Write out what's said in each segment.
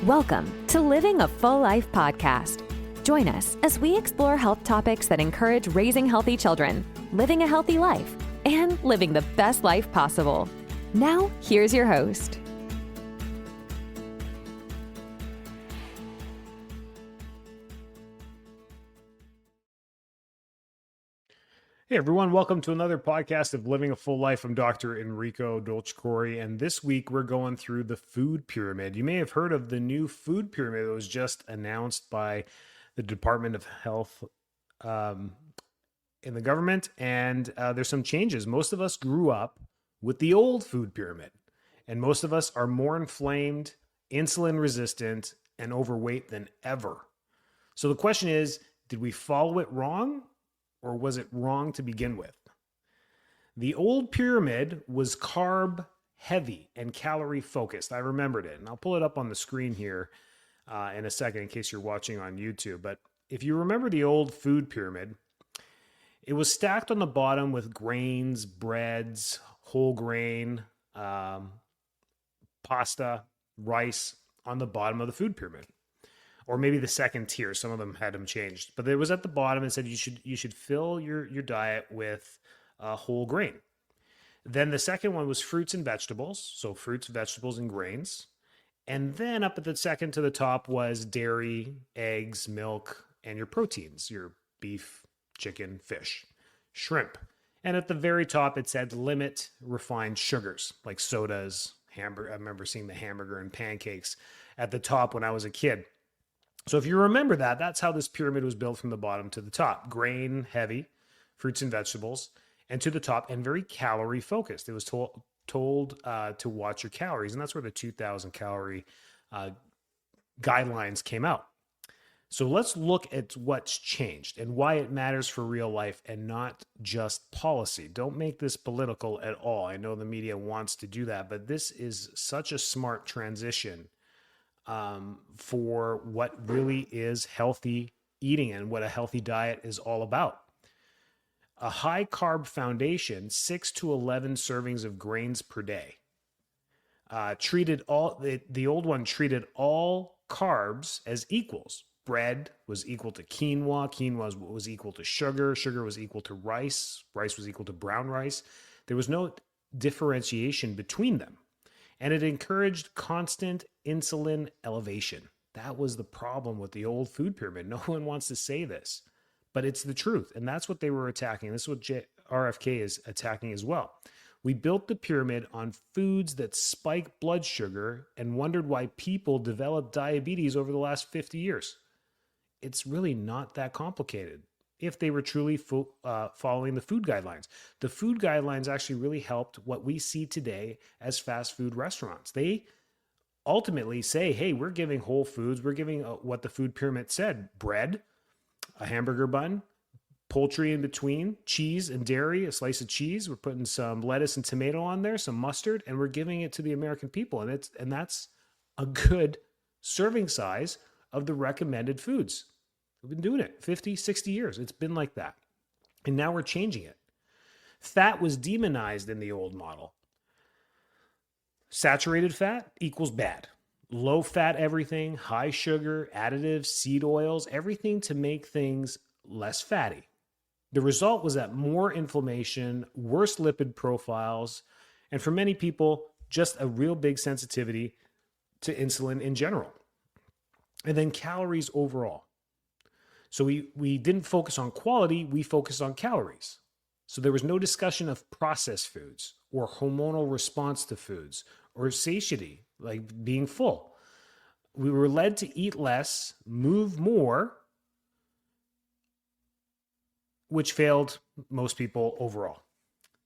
Welcome to Living a Full Life podcast. Join us as we explore health topics that encourage raising healthy children, living a healthy life, and living the best life possible. Now, here's your host. Hey everyone, welcome to another podcast of Living a Full Life. I'm Dr. Enrico Dolce-Corey, and this week we're going through the food pyramid. You may have heard of the new food pyramid that was just announced by the Department of Health in the government, and there's some changes. Most of us grew up with the old food pyramid, and most of us are more inflamed, insulin resistant, and overweight than ever. So the question is, did we follow it wrong? Or was it wrong to begin with? The old pyramid was carb heavy and calorie focused. I remembered it, and I'll pull it up on the screen here in a second in case you're watching on YouTube. But if you remember the old food pyramid, it was stacked on the bottom with grains, breads, whole grain, pasta, rice on the bottom of the food pyramid. Or maybe the second tier. Some of them had them changed, but it was at the bottom and said you should fill your diet with whole grain. Then the second one was fruits and vegetables, so fruits, vegetables, and grains. And then up at the second to the top was dairy, eggs, milk, and your proteins, your beef, chicken, fish, shrimp. And at the very top it said limit refined sugars like sodas, hamburger. I remember seeing the hamburger and pancakes at the top when I was a kid. So if you remember that, that's how this pyramid was built from the bottom to the top. Grain heavy, fruits and vegetables, and to the top, and very calorie focused. It was told to watch your calories, and that's where the 2,000 calorie guidelines came out. So let's look at what's changed and why it matters for real life and not just policy. Don't make this political at all. I know the media wants to do that, but this is such a smart transition for what really is healthy eating and what a healthy diet is all about. A high carb foundation, 6 to 11 servings of grains per day. The old one treated all carbs as equals. Bread was equal to quinoa. Quinoa was equal to sugar. Sugar was equal to rice. Rice was equal to brown rice. There was no differentiation between them. And it encouraged constant insulin elevation. That was the problem with the old food pyramid. No one wants to say this, but it's the truth. And that's what they were attacking. This is what RFK is attacking as well. We built the pyramid on foods that spike blood sugar and wondered why people developed diabetes over the last 50 years. It's really not that complicated if they were truly following the food guidelines. The food guidelines actually really helped what we see today as fast food restaurants. They ultimately say, hey, we're giving whole foods. We're giving what the food pyramid said: bread, a hamburger bun, poultry in between, cheese and dairy, a slice of cheese. We're putting some lettuce and tomato on there, some mustard, and we're giving it to the American people. And that's a good serving size of the recommended foods. We've been doing it 50, 60 years. It's been like that. And now we're changing it. Fat was demonized in the old model. Saturated fat equals bad. Low fat everything, high sugar, additives, seed oils, everything to make things less fatty. The result was that more inflammation, worse lipid profiles, and for many people, just a real big sensitivity to insulin in general. And then calories overall. So we didn't focus on quality, we focused on calories. So there was no discussion of processed foods or hormonal response to foods or satiety, like being full. We were led to eat less, move more, which failed most people overall.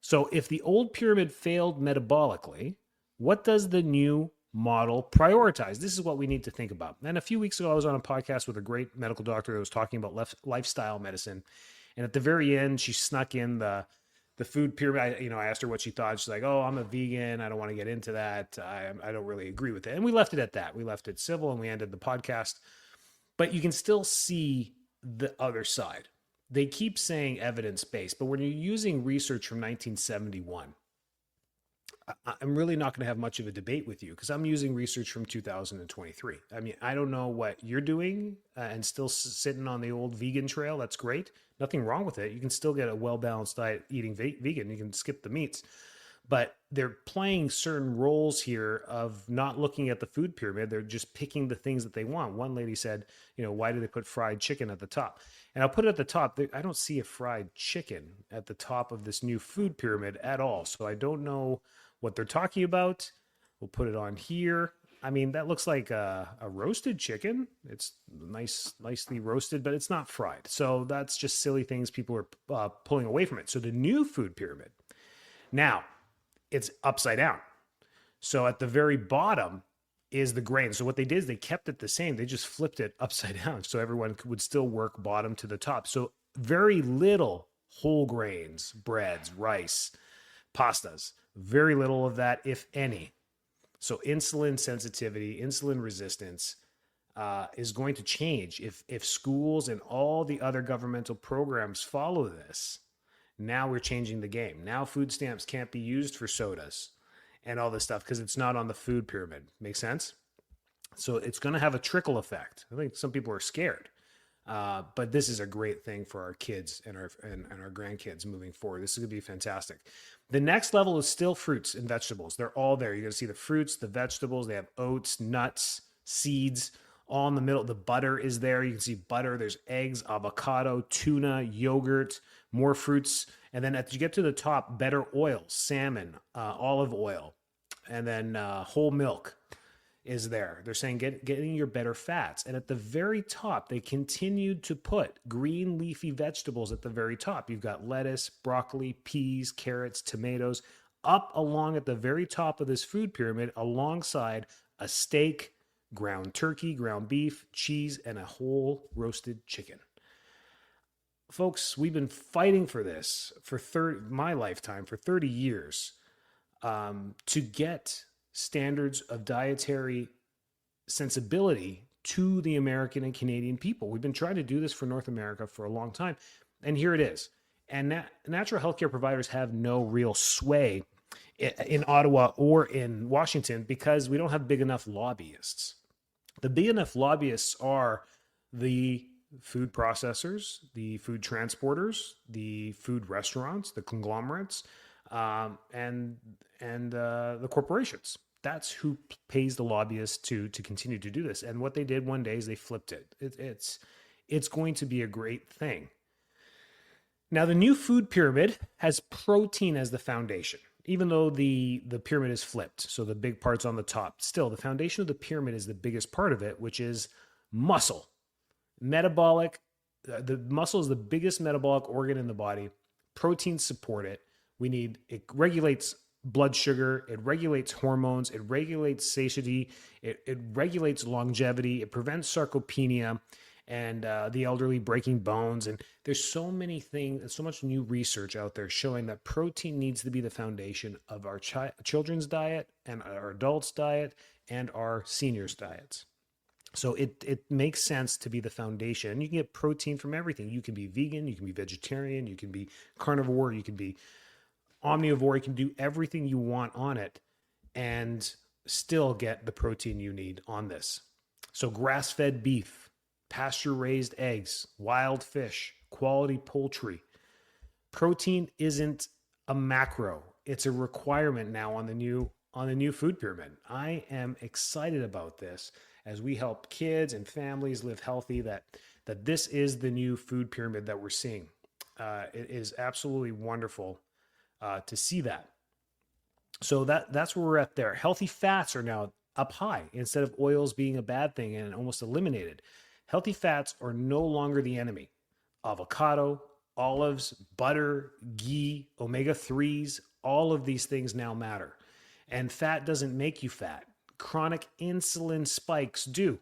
So if the old pyramid failed metabolically, what does the new model prioritize? This is what we need to think about. And a few weeks ago, I was on a podcast with a great medical doctor that was talking about lifestyle medicine. And at the very end, she snuck in the food pyramid. I asked her what she thought. She's like, oh, I'm a vegan. I don't want to get into that. I don't really agree with it. And we left it at that. We left it civil and we ended the podcast. But you can still see the other side. They keep saying evidence-based, but when you're using research from 1971, I'm really not going to have much of a debate with you because I'm using research from 2023. I mean, I don't know what you're doing and still sitting on the old vegan trail. That's great. Nothing wrong with it. You can still get a well-balanced diet eating vegan. You can skip the meats. But they're playing certain roles here of not looking at the food pyramid. They're just picking the things that they want. One lady said, why do they put fried chicken at the top? And I'll put it at the top. I don't see a fried chicken at the top of this new food pyramid at all. So I don't know what they're talking about. We'll put it on here. I mean, that looks like a roasted chicken. It's nicely roasted, but it's not fried. So that's just silly things people are pulling away from it. So the new food pyramid. Now, it's upside down. So at the very bottom is the grain. So what they did is they kept it the same. They just flipped it upside down. So everyone would still work bottom to the top. So very little whole grains, breads, rice, pastas, very little of that, if any. So insulin sensitivity, insulin resistance is going to change if schools and all the other governmental programs follow this. Now we're changing the game. Now food stamps can't be used for sodas and all this stuff because it's not on the food pyramid. Make sense? So it's going to have a trickle effect. I think some people are scared, but this is a great thing for our kids and our grandkids moving forward. This is going to be fantastic. The next level is still fruits and vegetables. They're all there. You're going to see the fruits, the vegetables. They have oats, nuts, seeds, all in the middle. The butter is there. You can see butter. There's eggs, avocado, tuna, yogurt, more fruits. And then as you get to the top, better oil, salmon, olive oil, and then whole milk is there. They're saying getting your better fats. And at the very top, they continued to put green leafy vegetables at the very top. You've got lettuce, broccoli, peas, carrots, tomatoes, up along at the very top of this food pyramid alongside a steak, ground turkey, ground beef, cheese, and a whole roasted chicken. Folks, we've been fighting for this for my lifetime, for 30 years, to get standards of dietary sensibility to the American and Canadian people. We've been trying to do this for North America for a long time, and here it is. And natural healthcare providers have no real sway in Ottawa or in Washington because we don't have big enough lobbyists. The big enough lobbyists are the food processors, the food transporters, the food restaurants, the conglomerates, and the corporations. That's who pays the lobbyists to continue to do this. And what they did one day is they flipped it. It's going to be a great thing. Now, the new food pyramid has protein as the foundation, even though the pyramid is flipped. So the big part's on the top. Still, the foundation of the pyramid is the biggest part of it, which is muscle. Metabolic, the muscle is the biggest metabolic organ in the body. Proteins support it. It regulates blood sugar. It regulates hormones. It regulates satiety. It regulates longevity. It prevents sarcopenia and the elderly breaking bones. And there's so many things, so much new research out there showing that protein needs to be the foundation of our children's diet and our adults' diet and our seniors' diets. So it makes sense to be the foundation. And you can get protein from everything. You can be vegan, you can be vegetarian, you can be carnivore, you can be omnivore, you can do everything you want on it and still get the protein you need on this. So grass-fed beef, pasture-raised eggs, wild fish, quality poultry. Protein isn't a macro. It's a requirement now on the new food pyramid. I am excited about this as we help kids and families live healthy, that this is the new food pyramid that we're seeing. It is absolutely wonderful to see that. So that's where we're at there. Healthy fats are now up high instead of oils being a bad thing and almost eliminated. Healthy fats are no longer the enemy. Avocado, olives, butter, ghee, omega-3s, all of these things now matter. And fat doesn't make you fat. Chronic insulin spikes do.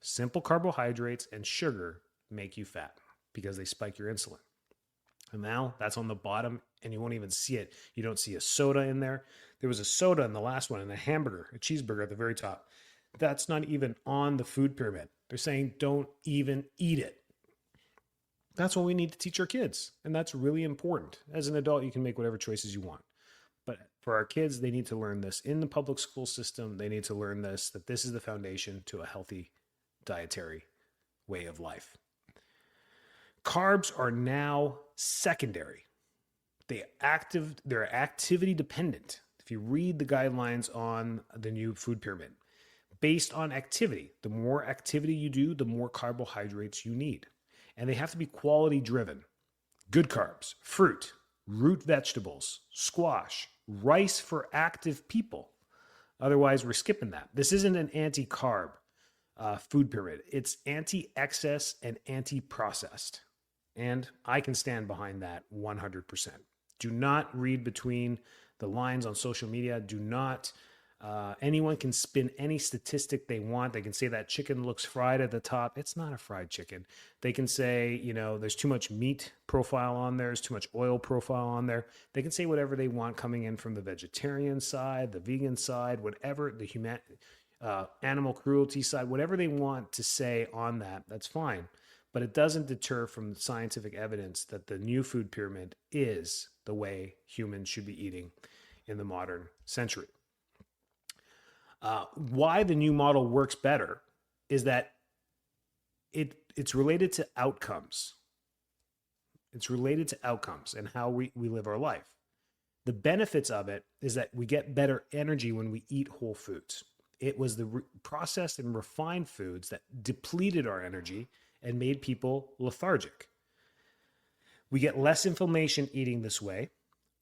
Simple carbohydrates and sugar make you fat because they spike your insulin. And now that's on the bottom and you won't even see it. You don't see a soda in there. There was a soda in the last one and a hamburger, a cheeseburger at the very top. That's not even on the food pyramid. They're saying don't even eat it. That's what we need to teach our kids. And that's really important. As an adult, you can make whatever choices you want. But For our kids, they need to learn this in the public school system. They need to learn this, that this is the foundation to a healthy dietary way of life. Carbs are now secondary. They're activity dependent. If you read the guidelines on the new food pyramid, based on activity, the more activity you do, the more carbohydrates you need. And they have to be quality driven. Good carbs, fruit, root vegetables, squash, rice for active people. Otherwise, we're skipping that. This isn't an anti-carb food pyramid. It's anti-excess and anti-processed. And I can stand behind that 100%. Do not read between the lines on social media. Do not, anyone can spin any statistic they want. They can say that chicken looks fried at the top. It's not a fried chicken. They can say, there's too much meat profile on there. There's too much oil profile on there. They can say whatever they want coming in from the vegetarian side, the vegan side, whatever, the animal cruelty side, whatever they want to say on that, that's fine. But it doesn't deter from the scientific evidence that the new food pyramid is the way humans should be eating in the modern century. Why the new model works better is that it's related to outcomes. It's related to outcomes and how we live our life. The benefits of it is that we get better energy when we eat whole foods. It was the processed and refined foods that depleted our energy and made people lethargic. We get less inflammation eating this way.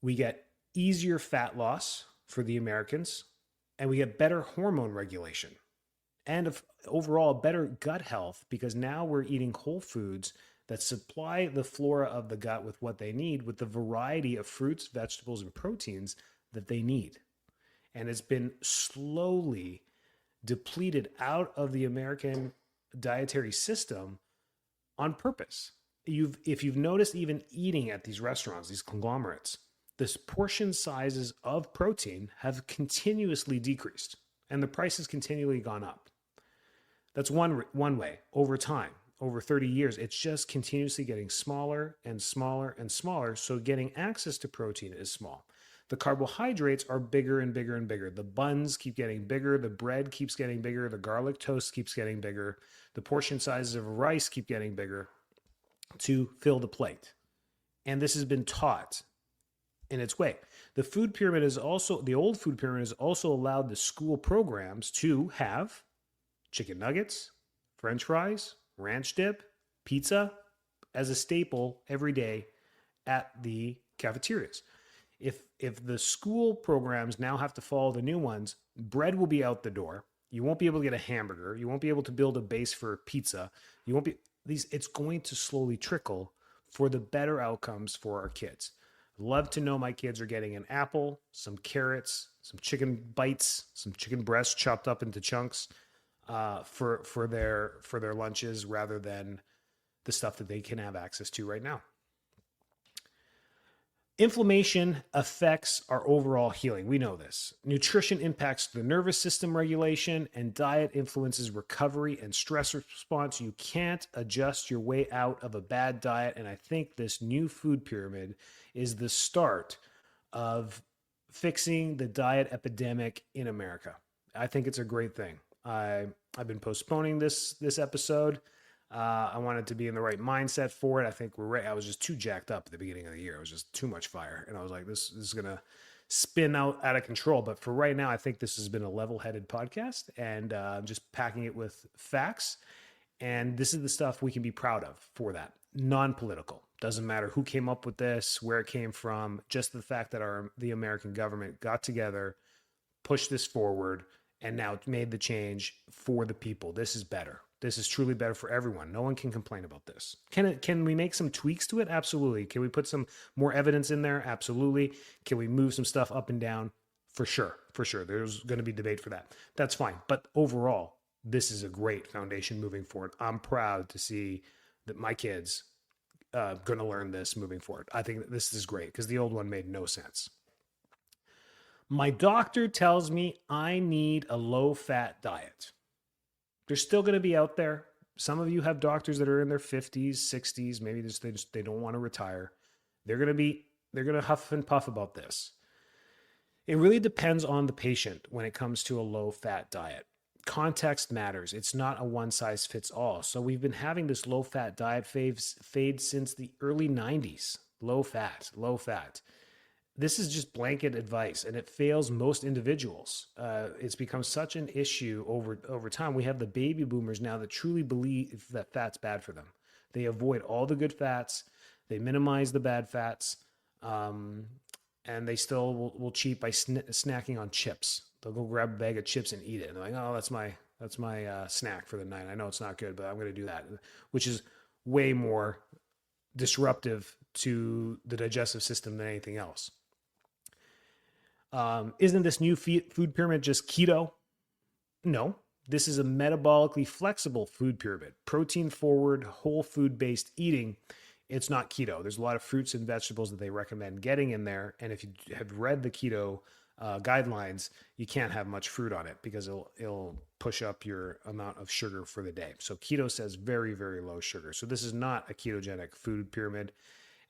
We get easier fat loss for the Americans, and we get better hormone regulation and overall better gut health because now we're eating whole foods that supply the flora of the gut with what they need, with the variety of fruits, vegetables, and proteins that they need. And it's been slowly depleted out of the American dietary system on purpose. If you've noticed, even eating at these restaurants, these conglomerates, the portion sizes of protein have continuously decreased and the price has continually gone up. That's one way. Over time, over 30 years, it's just continuously getting smaller and smaller and smaller. So getting access to protein is small. The carbohydrates are bigger and bigger and bigger. The buns keep getting bigger. The bread keeps getting bigger. The garlic toast keeps getting bigger. The portion sizes of rice keep getting bigger to fill the plate. And this has been taught in its way. The food pyramid is also, the old food pyramid has also allowed the school programs to have chicken nuggets, French fries, ranch dip, pizza as a staple every day at the cafeterias. If the school programs now have to follow the new ones, bread will be out the door. You won't be able to get a hamburger. You won't be able to build a base for pizza. You won't be it's going to slowly trickle for the better outcomes for our kids. Love to know my kids are getting an apple, some carrots, some chicken bites, some chicken breasts chopped up into chunks for their lunches rather than the stuff that they can have access to right now. Inflammation affects our overall healing. We know this. Nutrition impacts the nervous system regulation, and diet influences recovery and stress response. You can't adjust your way out of a bad diet, and I think this new food pyramid is the start of fixing the diet epidemic in America. I think it's a great thing. I've been postponing this episode. I wanted to be in the right mindset for it. I think we're right. I was just too jacked up at the beginning of the year. It was just too much fire. And I was like, this is going to spin out of control. But for right now, I think this has been a level-headed podcast, and I'm just packing it with facts. And this is the stuff we can be proud of for that. Non-political. Doesn't matter who came up with this, where it came from, just the fact that the American government got together, pushed this forward, and now made the change for the people. This is better. This is truly better for everyone. No one can complain about this. Can we make some tweaks to it? Absolutely. Can we put some more evidence in there? Absolutely. Can we move some stuff up and down? For sure. For sure. There's going to be debate for that. That's fine. But overall, this is a great foundation moving forward. I'm proud to see that my kids going to learn this moving forward. I think that this is great because the old one made no sense. My doctor tells me I need a low-fat diet. They're still going to be out there. Some of you have doctors that are in their 50s, 60s. Maybe they don't want to retire. They're going to huff and puff about this. It really depends on the patient when it comes to a low-fat diet. Context matters. It's not a one-size-fits-all. So we've been having this low-fat diet fade since the early 90s. Low fat, low fat. This is just blanket advice, and it fails most individuals. It's become such an issue over time. We have the baby boomers now that truly believe that fat's bad for them. They avoid all the good fats. They minimize the bad fats. And they still will cheat by snacking on chips. They'll go grab a bag of chips and eat it. And they're like, oh, that's my snack for the night. I know it's not good, but I'm going to do that, which is way more disruptive to the digestive system than anything else. Isn't this new food pyramid just keto? No, this is a metabolically flexible food pyramid, protein forward, whole food based eating. It's not keto. There's a lot of fruits and vegetables that they recommend getting in there. And if you have read the keto guidelines, you can't have much fruit on it because it'll push up your amount of sugar for the day. So keto says very, very low sugar. So this is not a ketogenic food pyramid.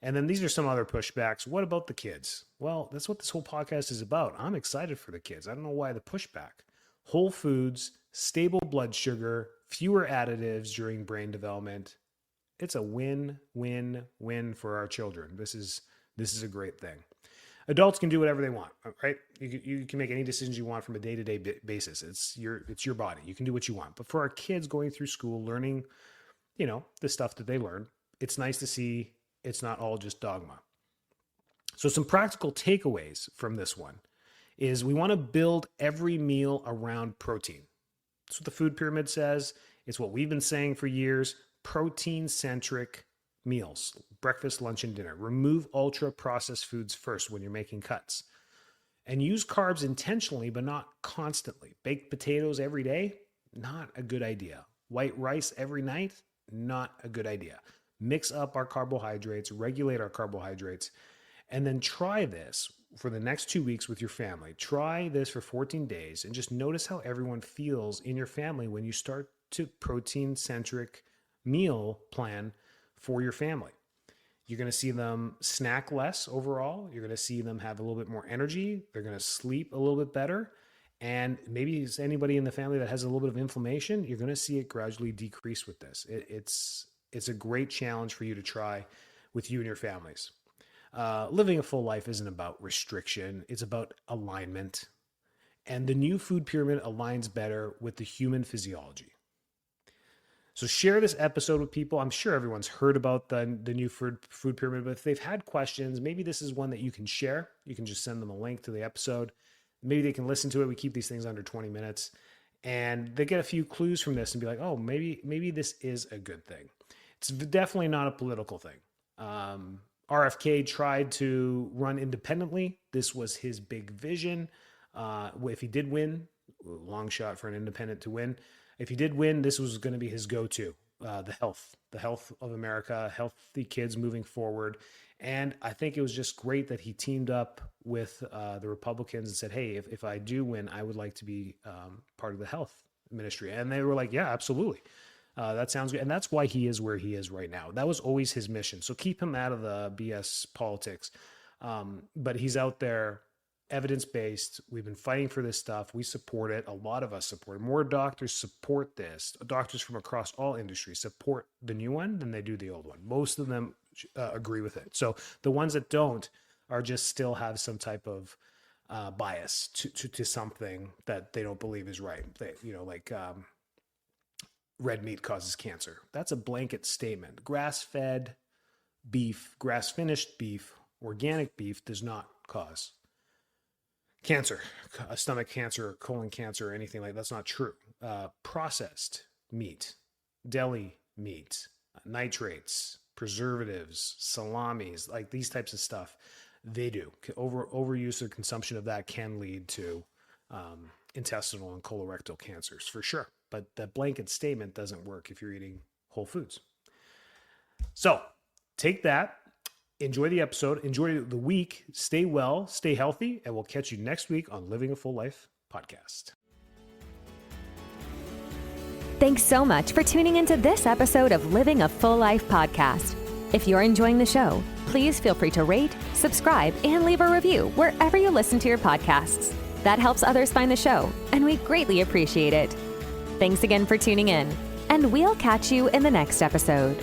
And then these are some other pushbacks. What about the kids? Well, that's what this whole podcast is about. I'm excited for the kids. I don't know why the pushback. Whole foods, stable blood sugar, fewer additives during brain development. It's a win, win, win for our children. This is a great thing. Adults can do whatever they want, right? You can make any decisions you want from a day-to-day basis. It's your body. You can do what you want. But for our kids going through school, learning, the stuff that they learn, it's nice to see it's not all just dogma. So some practical takeaways from this one is we want to build every meal around protein. That's what the food pyramid says. It's what we've been saying for years. Protein-centric meals, breakfast, lunch, and dinner. Remove ultra-processed foods first when you're making cuts. And use carbs intentionally, but not constantly. Baked potatoes every day, not a good idea. White rice every night, not a good idea. Mix up our carbohydrates, regulate our carbohydrates, and then try this for the next 2 weeks with your family. Try this for 14 days and just notice how everyone feels in your family when you start to protein-centric meal plan for your family. You're going to see them snack less overall. You're going to see them have a little bit more energy. They're going to sleep a little bit better. And maybe it's anybody in the family that has a little bit of inflammation, you're going to see it gradually decrease with this. It's a great challenge for you to try with you and your families. Living a full life isn't about restriction. It's about alignment. And the new food pyramid aligns better with the human physiology. So share this episode with people. I'm sure everyone's heard about the new food pyramid, but if they've had questions, maybe this is one that you can share. You can just send them a link to the episode. Maybe they can listen to it. We keep these things under 20 minutes. And they get a few clues from this and be like, oh, maybe this is a good thing. It's definitely not a political thing. RFK tried to run independently. This was his big vision. If he did win, long shot for an independent to win. If he did win, this was going to be his go-to, the health of America, healthy kids moving forward. And I think it was just great that he teamed up with the Republicans and said, hey, if I do win, I would like to be part of the health ministry. And they were like, yeah, absolutely. That sounds good. And that's why he is where he is right now. That was always his mission. So keep him out of the BS politics. But he's out there, evidence-based. We've been fighting for this stuff. We support it. A lot of us support it. More doctors support this. Doctors from across all industries support the new one than they do the old one. Most of them agree with it. So the ones that don't are just still have some type of bias to something that they don't believe is right. They, red meat causes cancer. That's a blanket statement. Grass-fed beef, grass-finished beef, organic beef does not cause cancer, stomach cancer, colon cancer, or anything like that. That's not true. Processed meat, deli meat, nitrates, preservatives, salamis, like these types of stuff, they do. Overuse or consumption of that can lead to intestinal and colorectal cancers for sure. But that blanket statement doesn't work if you're eating whole foods. So take that. Enjoy the episode. Enjoy the week. Stay well, stay healthy, and we'll catch you next week on Living a Full Life podcast. Thanks so much for tuning into this episode of Living a Full Life podcast. If you're enjoying the show, please feel free to rate, subscribe, and leave a review wherever you listen to your podcasts. That helps others find the show, and we greatly appreciate it. Thanks again for tuning in, and we'll catch you in the next episode.